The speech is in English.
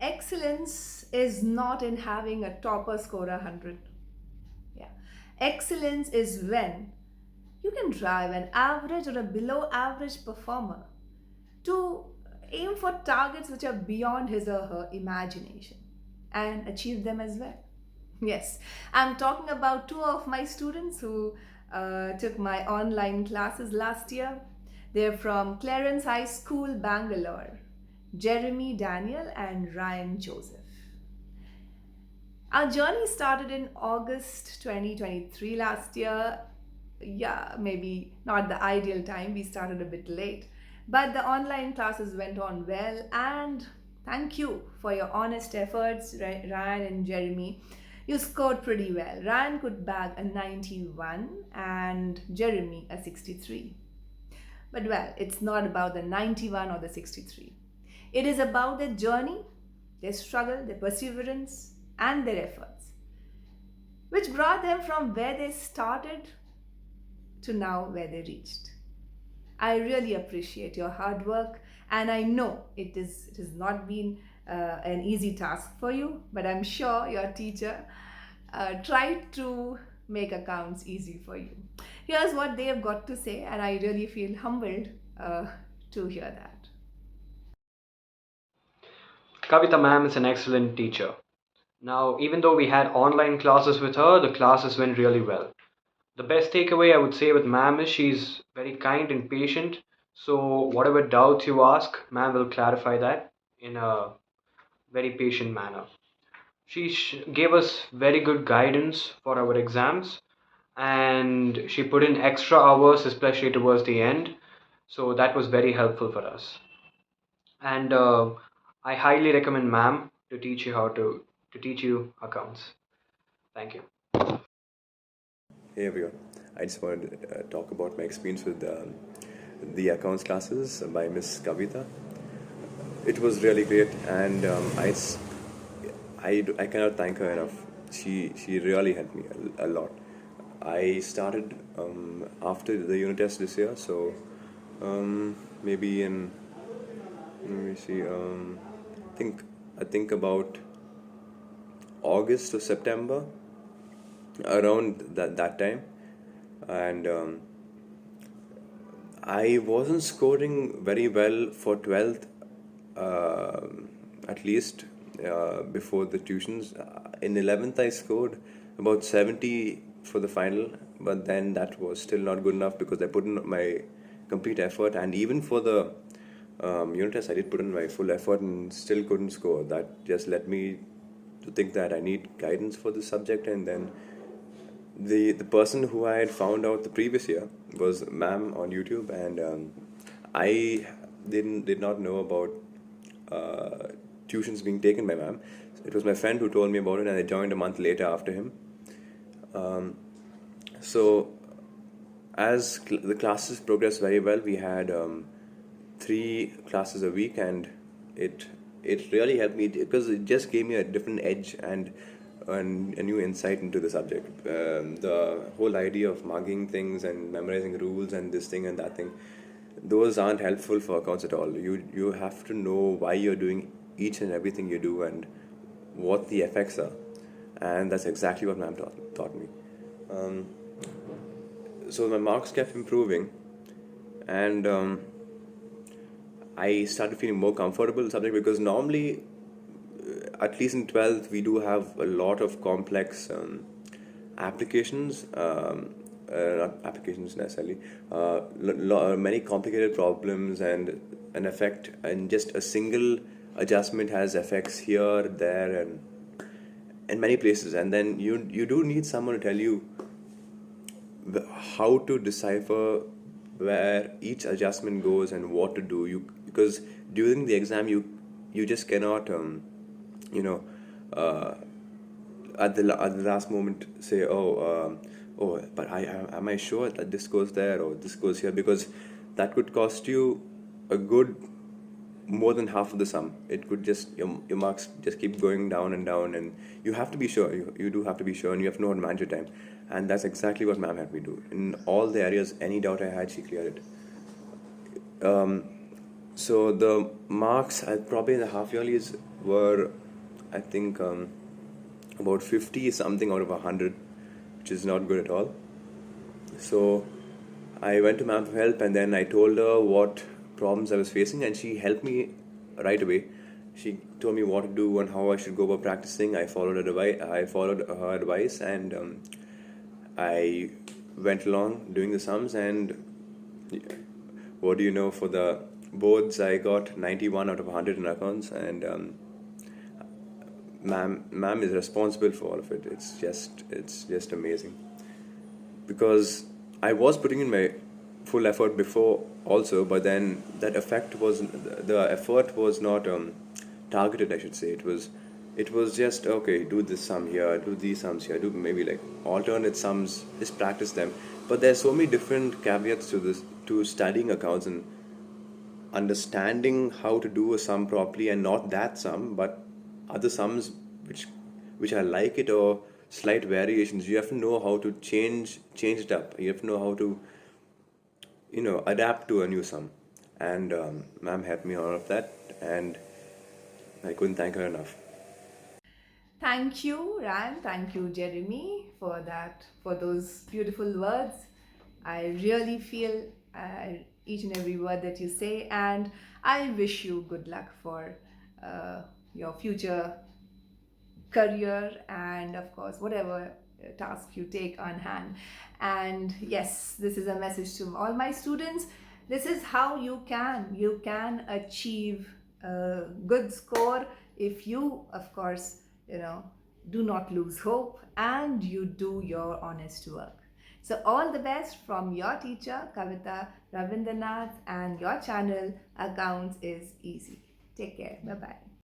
Excellence is not in having a topper score 100. Yeah. Excellence is when you can drive an average or a below average performer to aim for targets which are beyond his or her imagination and achieve them as well. Yes, I'm talking about two of my students who took my online classes last year. They're from Clarence High School, Bangalore. Jeremy Daniel and Ryan Joseph. Our journey started in August 2023 last year. Yeah, maybe not the ideal time. We started a bit late. But the online classes went on well, and thank you for your honest efforts, Ryan and Jeremy. You scored pretty well. Ryan could bag a 91 and Jeremy a 63. But well, it's not about the 91 or the 63. It is about their journey, their struggle, their perseverance, and their efforts, which brought them from where they started to now where they reached. I really appreciate your hard work, and I know it has not been an easy task for you, but I'm sure your teacher tried to make accounts easy for you. Here's what they have got to say, and I really feel humbled to hear that. Kavita ma'am is an excellent teacher. Now, even though we had online classes with her, the classes went really well. The best takeaway I would say with ma'am is she's very kind and patient. So, whatever doubts you ask, ma'am will clarify that in a very patient manner. She gave us very good guidance for our exams, and she put in extra hours, especially towards the end. So, that was very helpful for us. And I highly recommend ma'am to teach you to teach you accounts. Thank you. Hey everyone, I just wanted to talk about my experience with the accounts classes by Miss Kavita. It was really great, and I cannot thank her enough. She really helped me a lot. I started after the unit test this year, so maybe in let me see, think I think about August or September, around that time, and I wasn't scoring very well for 12th, uh, at least before the tuitions. In 11th, I scored about 70 for the final, but then that was still not good enough because I put in my complete effort, and even for the unit test, I did put in my full effort and still couldn't score. That just led me to think that I need guidance for this subject, and then the person who I had found out the previous year was ma'am on YouTube, and I did not know about tuitions being taken by ma'am. It was my friend who told me about it, and I joined a month later after him. So as the classes progressed very well, we had 3 classes a week, and it it really helped me because it just gave me a different edge and a new insight into the subject. The whole idea of mugging things and memorizing rules and this thing and that thing, those aren't helpful for accounts at all. You have to know why you're doing each and everything you do and what the effects are, and that's exactly what ma'am taught me. Um, so my marks kept improving, and I started feeling more comfortable in the subject because normally, at least in 12th, we do have a lot of complex applications, not applications necessarily, many complicated problems and an effect, and just a single adjustment has effects here, there, and in many places. And then you do need someone to tell you how to decipher where each adjustment goes and what to do. You because during the exam you just cannot you know uh, at the last moment say, oh, but am I sure that this goes there or this goes here, because that could cost you a good more than half of the sum. It could just your marks just keep going down and down, and you have to be sure. You do have to be sure, and you have to know how to manage your time. And that's exactly what ma'am had me do. In all the areas, any doubt I had, she cleared it. So the marks probably in the half yearlies were, I think, about 50 something out of 100, which is not good at all. So I went to ma'am for help, and then I told her what problems I was facing, and she helped me right away. She told me what to do and how I should go about practicing. I followed her advice. And I went along doing the sums. And what do you know? For the boards, I got 91 out of 100 in accounts, and ma'am is responsible for all of it. It's just amazing, because I was putting in my full effort before also, but then that effect was the effort was not targeted. I should say it was just okay. Do this sum here, do these sums here, do maybe like alternate sums. Just practice them. But there's so many different caveats to this, to studying accounts and understanding how to do a sum properly, and not that sum but other sums which are like it, or slight variations. You have to know how to change it up. You have to know how to adapt to a new sum. And ma'am helped me on all of that, and I couldn't thank her enough. Thank you, Ran. Thank you, Jeremy, for that, for those beautiful words. I really feel each and every word that you say, and I wish you good luck for your future career, and of course whatever task you take on hand. And yes, this is a message to all my students. This is how you can achieve a good score if you, of course, do not lose hope and you do your honest work. So all the best from your teacher Kavita Ravindranath, and your channel Accounts is Easy. Take care. Bye bye.